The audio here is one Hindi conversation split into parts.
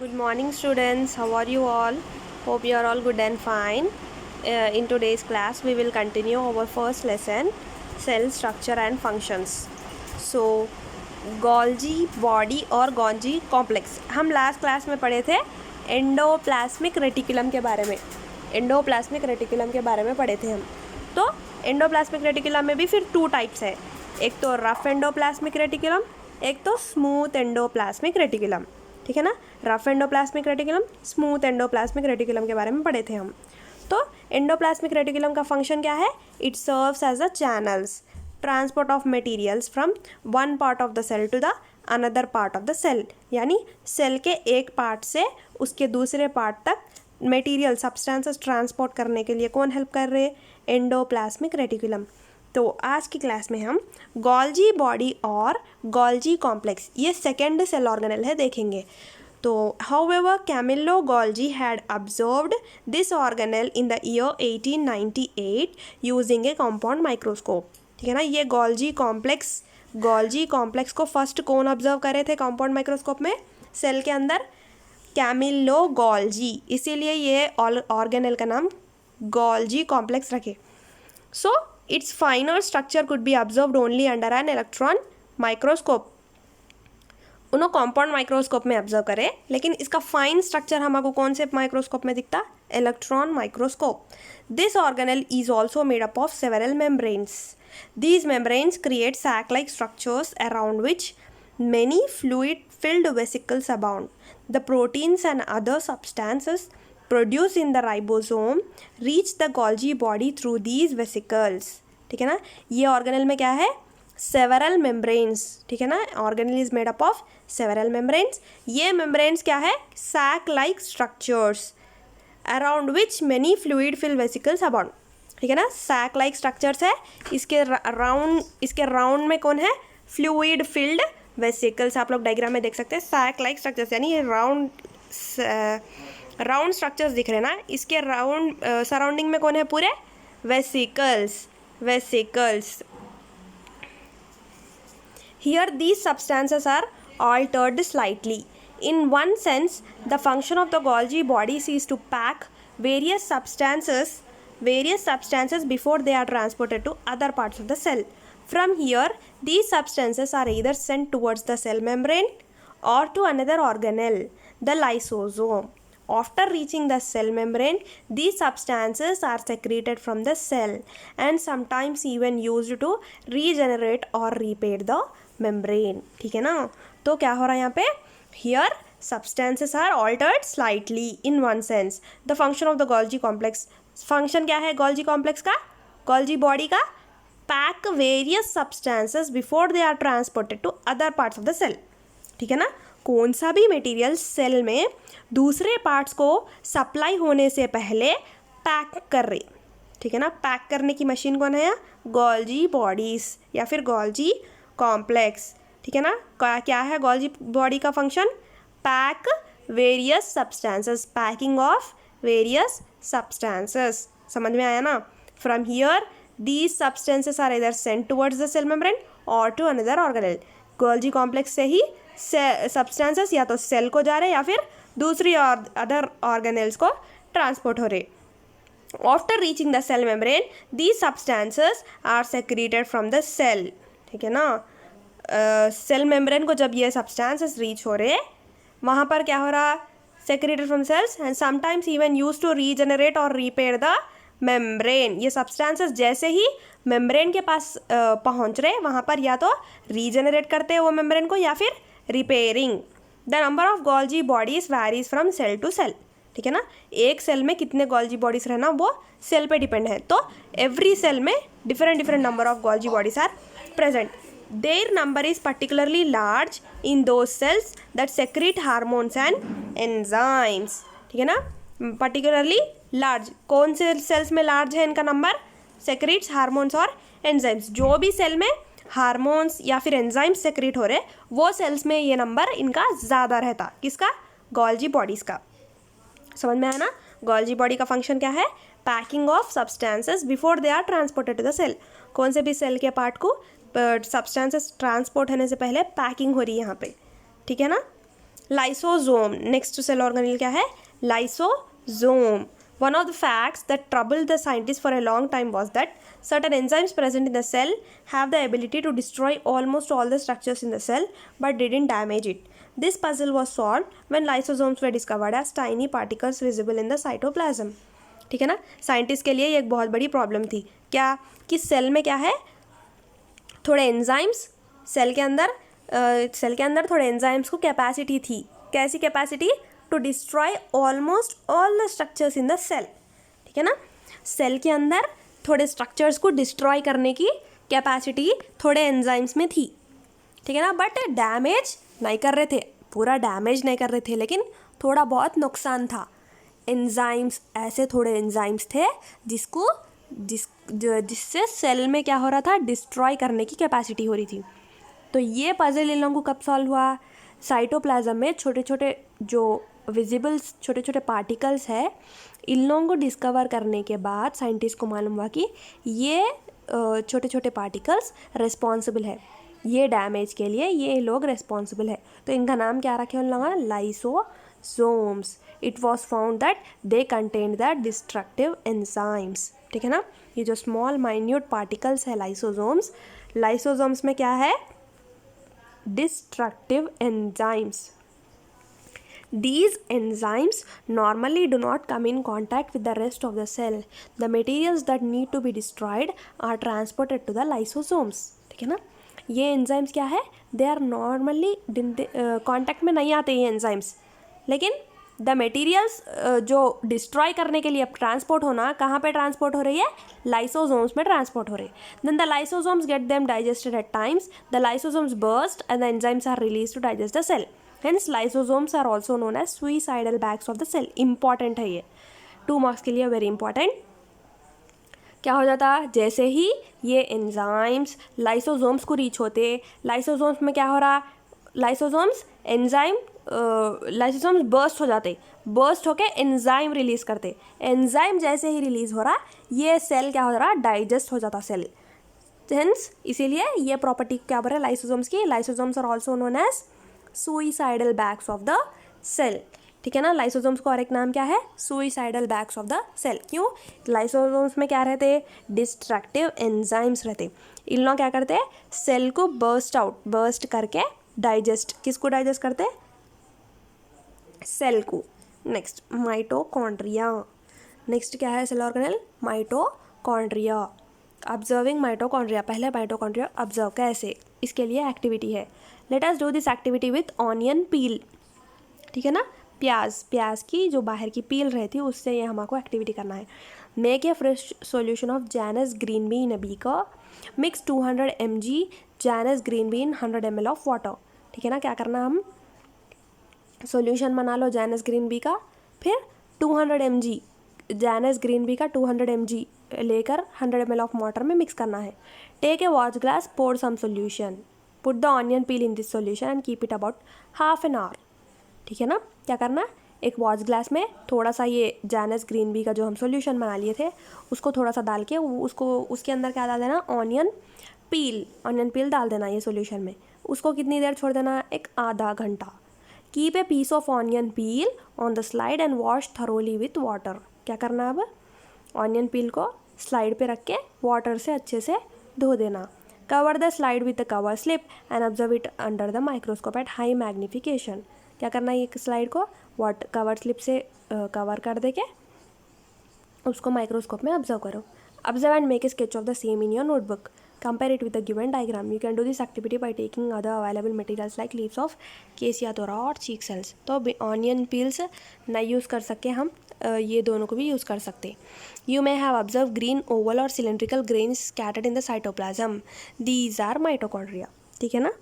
Good morning, students. How are you all? Hope you are all good and fine. In today's class, we will continue our first lesson, cell structure and functions. So, Golgi body और Golgi complex. हम लास्ट क्लास में पढ़े थे एंडोप्लाज्मिक रेटिकुलम के बारे में. एंडोप्लाज्मिक रेटिकुलम के बारे में पढ़े थे हम. तो एंडोप्लाज्मिक रेटिकुलम में भी फिर 2 टाइप्स है. एक तो रफ एंडोप्लाज्मिक रेटिकुलम, एक तो स्मूथ एंडोप्लाज्मिक रेटिकुलम. ठीक है ना. Rough endoplasmic reticulum, smooth endoplasmic reticulum के बारे में पढ़े थे हम. तो एंडोप्लाज्मिक रेटिकुलम का फंक्शन क्या है? It serves as a channels transport of materials from one part of the cell to the another part of the cell. यानी सेल के एक पार्ट से उसके दूसरे पार्ट तक मटेरियल सब्सटेंसेस ट्रांसपोर्ट करने के लिए कौन हेल्प कर रहे हैं? Endoplasmic reticulum. तो आज की क्लास में हम गोल्जी बॉडी और गोल्जी कॉम्प्लेक्स, ये सेकेंड सेल ऑर्गेनेल है, देखेंगे. तो however Camillo Golgi had observed this organelle in the year 1898 using a compound microscope. ठीक है ना. ये गोल्जी कॉम्प्लेक्स को फर्स्ट कौन ऑब्जर्व करे थे कंपाउंड माइक्रोस्कोप में? सेल के अंदर कैमिलो गोल्जी. इसीलिए ये ऑर्गेनेल का नाम गोल्जी कॉम्प्लेक्स रखे. सो its finer structure could be observed only under an electron microscope. उन्होंने कंपाउंड माइक्रोस्कोप में ऑब्जर्व करे, लेकिन इसका फाइन स्ट्रक्चर हमको कौन से माइक्रोस्कोप में दिखता? Electron microscope. This organelle is also made up of several membranes. These membranes create sac like structures around which many fluid filled vesicles abound. The proteins and other substances produced in the ribosome reach the Golgi body through these vesicles. ठीक है ना. ये ऑर्गेनेल में क्या है? Several membranes. ठीक है ना. Organelle is made up of several membranes. ये मेम्ब्रेन्स क्या है? Sac like structures around which many fluid fill vesicles abound. ठीक है ना. सैक लाइक स्ट्रक्चर्स है. इसके राउंड में कौन है? Fluid filled vesicles. आप लोग डायग्राम में देख सकते हैं. सैक लाइक स्ट्रक्चर्स यानी ये राउंड स्ट्रक्चर्स दिख रहे हैं ना. इसके राउंड सराउंडिंग में कौन है? पूरे vesicles. Here these substances are altered slightly. In one sense, the function of the Golgi bodies is to pack various substances before they are transported to other parts of the cell. From here, these substances are either sent towards the cell membrane or to another organelle, the lysosome. After reaching the cell membrane, these substances are secreted from the cell and sometimes even used to regenerate or repair the membrane. ठीक है ना. तो क्या हो रहा है यहाँ पे? Here substances are altered slightly in one sense. The function of the Golgi complex. Function क्या है Golgi complex का? Golgi body का? Pack various substances before they are transported to other parts of the cell. ठीक है ना. कौन सा भी मटेरियल सेल में दूसरे पार्ट्स को सप्लाई होने से पहले पैक कर रही. ठीक है ना. पैक करने की मशीन कौन है? गोल्जी बॉडीज या फिर गोल्जी कॉम्प्लेक्स. ठीक है ना. क्या है गोल्जी बॉडी का function? Pack various substances. Packing of various substances. समझ में आया ना. From here these substances are इधर sent towards the cell membrane और to another organelle. Golgi complex से ही सब्सटेंसेस या तो सेल को जा रहे या फिर दूसरी और अदर ऑर्गेनेल्स को ट्रांसपोर्ट हो रहे. After reaching the cell membrane these substances are secreted from the cell. ठीक है ना. सेल मेम्ब्रेन को जब ये सब्सटेंसेस रीच हो रहे, वहाँ पर क्या हो रहा? Secreted from cells and sometimes even use to regenerate और रिपेयर द मेम्ब्रेन. ये सब्सटेंसेस जैसे ही मेम्ब्रेन के पास पहुँच रहे, वहाँ पर या तो रीजनरेट करते हैं वो मेम्ब्रेन को या फिर repairing. The number of Golgi bodies varies from cell to cell. ठीक है ना. एक सेल में कितने गोल्जी बॉडीज रहना वो सेल पे डिपेंड है. तो एवरी सेल में different number of Golgi bodies are present. Their number is particularly large in those cells that secrete hormones and enzymes. ठीक है ना. Particularly large. कौन से सेल्स में लार्ज है इनका नंबर? सेक्रेट्स हार्मोन्स और एंजाइम्स. जो भी सेल में हार्मोन्स या फिर एंजाइम्स सेक्रेट हो रहे, वो सेल्स में ये नंबर इनका ज़्यादा रहता. किसका? गोल्जी बॉडीज़ का. समझ में आया ना. गोल्जी बॉडी का फंक्शन क्या है? Packing of substances before they are transported to the cell. कौन से भी सेल के पार्ट को सब्सटेंसेस ट्रांसपोर्ट होने से पहले पैकिंग हो रही है यहाँ पे. ठीक है ना. लाइसोसोम, नेक्स्ट सेल ऑर्गेनेल क्या है? Lysosome. One of the facts that troubled the scientists for a long time was that certain enzymes present in the cell have the ability to destroy almost all the structures in the cell but didn't damage it. This puzzle was solved when lysosomes were discovered as tiny particles visible in the cytoplasm. ठीक है ना, साइंटिस्ट के लिए ये एक बहुत बड़ी प्रॉब्लम थी. क्या? कि सेल में क्या है, थोड़े एंजाइम्स सेल के अंदर थोड़े एंजाइम्स को कैपेसिटी थी. कैसी capacity? To destroy almost all the structures in the cell. ठीक है ना, सेल के अंदर थोड़े स्ट्रक्चर्स को डिस्ट्रॉय करने की कैपेसिटी थोड़े एंजाइम्स में थी. ठीक है ना, बट डैमेज नहीं कर रहे थे, पूरा डैमेज नहीं कर रहे थे, लेकिन थोड़ा बहुत नुकसान था. एंजाइम्स, ऐसे थोड़े एंजाइम्स थे जिससे सेल में क्या हो रहा था, डिस्ट्रॉय करने की कैपेसिटी हो रही थी. तो ये पजल इन लोगों को कब सॉल्व हुआ? साइटोप्लाज्म में छोटे छोटे जो विजिबल छोटे छोटे पार्टिकल्स है, इन लोगों को डिस्कवर करने के बाद साइंटिस्ट को मालूम हुआ कि ये छोटे छोटे पार्टिकल्स रिस्पॉन्सिबल है, ये डैमेज के लिए ये लोग रिस्पॉन्सिबल है. तो इनका नाम क्या रखे उन लोगों ने? Lysosomes. It was found that they contain the destructive enzymes. ठीक है ना, ये जो स्मॉल माइन्यूट पार्टिकल्स है लाइसोसोम्स में क्या है? Destructive enzymes. These enzymes normally do not come in contact with the rest of the cell. The materials that need to be destroyed are transported to the lysosomes. ठीक है ना, ये एंजाइम्स क्या है? दे आर नॉर्मली कॉन्टैक्ट में नहीं आते ये एंजाइम्स, लेकिन द मटेरियल्स जो डिस्ट्रॉय करने के लिए ट्रांसपोर्ट होना, कहाँ पे ट्रांसपोर्ट हो रही है? लाइसोसोम्स में ट्रांसपोर्ट हो रही है. Then the lysosomes get them digested at times. The lysosomes burst and the enzymes are release to digest the cell. Hence lysosomes are also known as suicidal bags of the cell. Important है ये, 2 मार्क्स के लिए वेरी इंपॉर्टेंट. क्या हो जाता? जैसे ही ये एंजाइम्स लाइसोसोम्स को रीच होते, लाइसोसोम्स में क्या हो रहा? लाइसोसोम्स बर्स्ट हो जाते, बर्स्ट होके एंजाइम रिलीज करते. एंजाइम जैसे ही रिलीज हो रहा, ये सेल क्या हो रहा? डाइजेस्ट हो जाता सेल. हेंस इसीलिए ये प्रॉपर्टी क्या बोल रहे हैं लाइसोसोम्स की? Lysosomes are also known as suicidal bags of the cell. ठीक है ना, लाइसोसोम्स का और एक नाम क्या है? Suicidal bags of the cell. क्यों? लाइसोसोम्स में क्या रहते? डिस्ट्रक्टिव एंजाइम्स रहते. इन लोग क्या करते हैं? सेल को बर्स्ट करके डाइजेस्ट, किसको डाइजेस्ट करते? सेल को. Next mitochondria. नेक्स्ट क्या है cell organelle? Mitochondria. Observing mitochondria. पहले माइटोकॉन्ड्रिया ऑब्जर्व कैसे, इसके लिए एक्टिविटी है. Let us do this activity with onion peel. ठीक है ना, प्याज की जो बाहर की पील रहती है उससे ये हमको एक्टिविटी करना है. Make a fresh solution of Janus green be in a beaker. Mix 200 mg Janus green be in 100 ml of water. ठीक है ना, क्या करना? हम सॉल्यूशन बना लो जैनस ग्रीन बी का, फिर 200 mg जैनस ग्रीन बी का 200 mg लेकर 100 ml ऑफ वाटर में मिक्स करना है. Take a watch glass, pour some solution. Put the onion peel in this solution and keep it about half an hour. ठीक है ना, क्या करना? एक वॉच ग्लास में थोड़ा सा ये जैनस ग्रीन बी का जो हम सॉल्यूशन बना लिए थे उसको थोड़ा सा डाल के उसके अंदर क्या डाल देना? ऑनियन पील डाल देना ये सॉल्यूशन में. उसको कितनी देर छोड़ देना? एक आधा घंटा. Keep a piece of onion peel on the slide and wash thoroughly with water. क्या करना? अब ऑनियन पील को स्लाइड पे रख के वाटर से अच्छे से धो देना. Cover the slide with the cover slip and observe it under the microscope at high magnification. क्या करना है? एक स्लाइड को कवर स्लिप से कवर कर दे के उसको माइक्रोस्कोप में ऑब्जर्व करो. Observe and make a sketch of the same in your notebook. Compare it with the given diagram. You can do this activity by taking other available materials like leaves of केसिया तोरा और चीक सेल्स. तो ऑनियन पील्स नहीं यूज़ कर सके हम, ये दोनों को भी यूज़ कर सकते. You may have observe green oval और cylindrical grains scattered in the cytoplasm. These are mitochondria. ठीक है ना,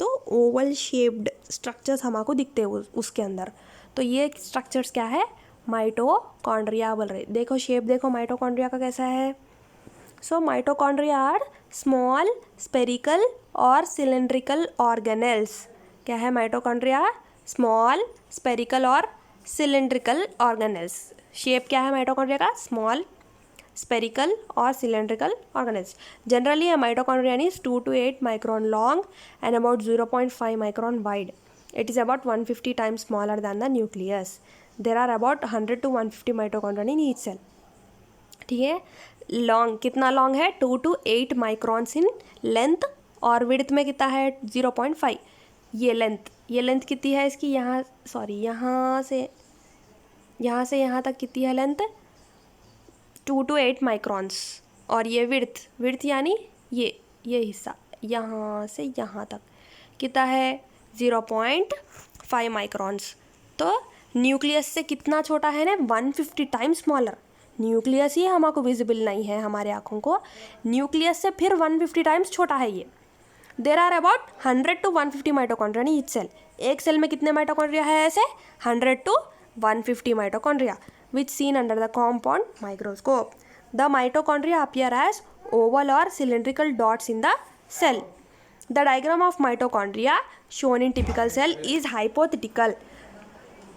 तो ओवल शेप्ड स्ट्रक्चर्स हमको दिखते हैं उसके अंदर. तो ये स्ट्रक्चर्स क्या है? माइटोकॉन्ड्रिया बोल रहे. देखो शेप देखो माइटोकॉन्ड्रिया का कैसा है. So mitochondria are small spherical और सिलेंड्रिकल ऑर्गेनेल्स. क्या है माइटोकॉन्ड्रिया? स्मॉल स्पेरिकल और सिलेंड्रिकल ऑर्गेनेल्स. शेप क्या है माइटोकॉन्ड्रिया का? Small spherical or cylindrical organelles. Generally, a mitochondrion is 2 to 8 micron long and about 0.5 micron wide. It is about 150 times smaller than the nucleus. There are about 100 to 150 mitochondria in each cell. ठीक है. लॉन्ग कितना लॉन्ग है 2 to 8 माइक्रॉन्स इन लेंथ और विड्थ में कितना है 0.5. ये लेंथ कितनी है इसकी यहाँ से यहाँ तक कितनी है लेंथ 2 to 8 माइक्रॉन्स. और ये विड्थ यानी ये हिस्सा यहाँ से यहाँ तक कितना है 0.5 माइक्रॉन्स. तो न्यूक्लियस से कितना छोटा है ना 150 टाइम्स स्मॉलर. न्यूक्लियस ही हमको विजिबल नहीं है हमारे आँखों को, न्यूक्लियस से फिर 150 टाइम्स छोटा है ये. There are about 100 to 150 mitochondria in each cell. एक सेल में कितने माइटोकॉन्ड्रिया है ऐसे 100 to 150 mitochondria which seen under the compound microscope. The mitochondria appear as oval or cylindrical dots in the cell. The diagram of mitochondria shown in typical cell is hypothetical.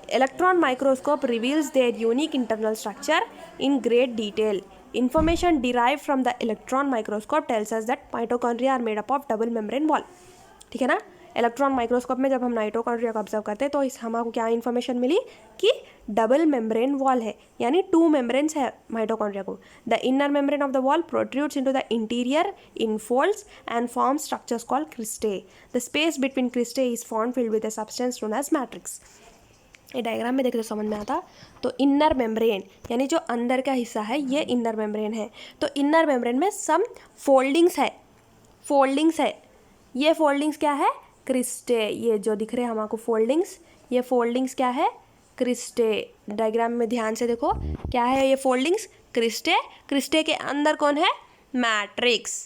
Electron microscope reveals their unique internal structure in great detail. Information derived from the electron microscope tells us that mitochondria are made up of double membrane wall. ठीक है ना. इलेक्ट्रॉन माइक्रोस्कोप में जब हम माइटोकॉन्ड्रिया को ऑब्जर्व करते हैं तो इस हमको क्या इन्फॉर्मेशन मिली कि डबल मेम्ब्रेन वॉल है यानी 2 मेम्ब्रेन्स है माइटोकॉन्ड्रिया को. The inner membrane of the wall protrudes into the interior infolds and form structures called cristae. The space between cristae is found filled with a substance known as matrix. ये डायग्राम में देखते तो समझ में आता. तो इनर मेम्ब्रेन यानी जो अंदर का हिस्सा है ये इनर मेम्ब्रेन है. तो इनर मेम्ब्रेन में सम फोल्डिंग्स है. ये फोल्डिंग्स क्या है क्रिस्टे. ये जो दिख रहे हैं हमको फोल्डिंग्स, ये फोल्डिंग्स क्या है क्रिस्टे. डायग्राम में ध्यान से देखो क्या है ये फोल्डिंग्स क्रिस्टे. क्रिस्टे के अंदर कौन है matrix.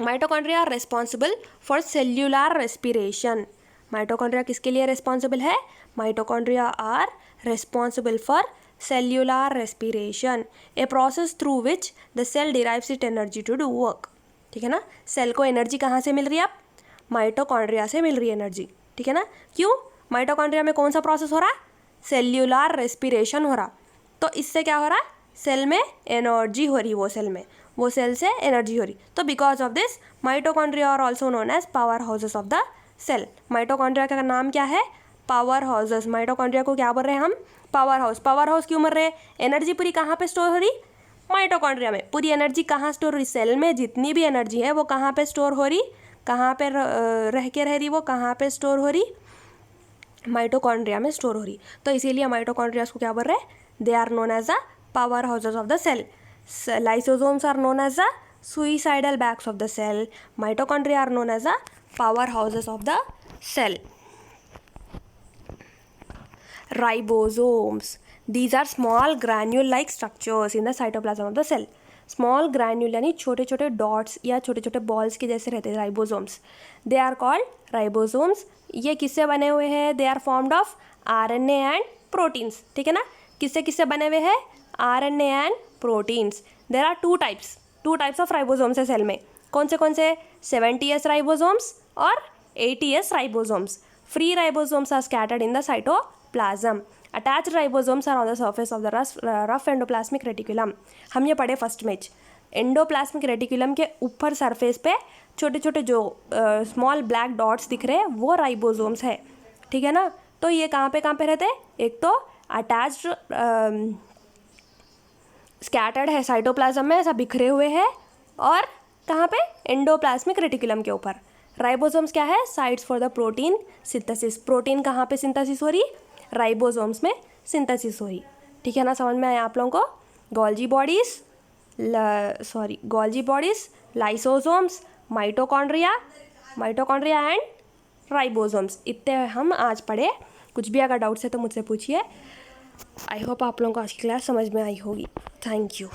Mitochondria are responsible for cellular respiration. Mitochondria किसके लिए रिस्पॉन्सिबल है. Mitochondria are responsible for cellular respiration, a process through which the cell derives it energy to do work. ठीक है ना. सेल को एनर्जी कहाँ से मिल रही है. माइटोकॉन्ड्रिया से मिल रही है एनर्जी. ठीक है ना. क्यों. माइटोकॉन्ड्रिया में कौन सा प्रोसेस हो रहा सेल्यूलर रेस्पिरेशन हो रहा. तो इससे क्या हो रहा सेल में एनर्जी हो रही. वो सेल से एनर्जी हो रही. तो because of this mitochondria are also known as power houses of the cell. Mitochondria का नाम क्या है पावर हाउसेस. माइटोकॉन्ड्रिया को क्या बोल रहे हैं हम पावर हाउस क्यों बोल रहे हैं. एनर्जी पूरी कहाँ पे स्टोर हो रही माइटोकॉन्ड्रिया में. पूरी एनर्जी कहाँ स्टोर हो रही सेल में. जितनी भी एनर्जी है वो कहाँ पे स्टोर हो रही, कहाँ पे रह रही, वो कहाँ पे स्टोर हो रही माइटोकॉन्ड्रिया में स्टोर हो रही. तो इसीलिए माइटोकॉन्ड्रिया को क्या बोल रहे हैं they are known as the power houses of the cell. Lysosomes are known as the suicidal bags of the cell. Mitochondria are known as the powerhouses of the cell. Ribosomes. These are small granule-like structures in the cytoplasm of the cell. Small granule यानी छोटे छोटे डॉट्स या छोटे छोटे बॉल्स के जैसे रहते हैं ribosomes. They are called ribosomes. ये किससे बने हुए हैं they are formed of RNA and proteins. ठीक है ना. किससे बने हुए हैं RNA and proteins. There are two types of ribosomes है सेल में. कौन से 70S राइबोसोम्स और 80S ribosomes. Free ribosomes are scattered in the cytoplasm. Attached ribosomes are on the surface of the rough endoplasmic reticulum. हम ये पढ़े फर्स्ट में. एंडोप्लाज्मिक रेटिकुलम के ऊपर सरफेस पे छोटे छोटे जो स्मॉल ब्लैक डॉट्स दिख रहे हैं वो राइबोसोम्स है. ठीक है ना. तो ये कहाँ पे रहते हैं. एक तो अटैच्ड स्कैटर्ड है साइटोप्लाज्म में ऐसा बिखरे हुए है और कहाँ पे एंडोप्लाज्मिक रेटिकुलम के ऊपर. राइबोसोम्स क्या है sites for the protein synthesis. Protein कहाँ पे सिंथेसिस हो रही राइबोसोम्स में सिंथेसिस हो रही. ठीक है ना. समझ में आया आप लोगों को. Golgi bodies lysosomes mitochondria and ribosomes इतने हम आज पढ़े. कुछ भी अगर डाउट्स है तो मुझसे पूछिए. आई होप आप लोगों को आज की क्लास समझ में आई होगी. Thank you.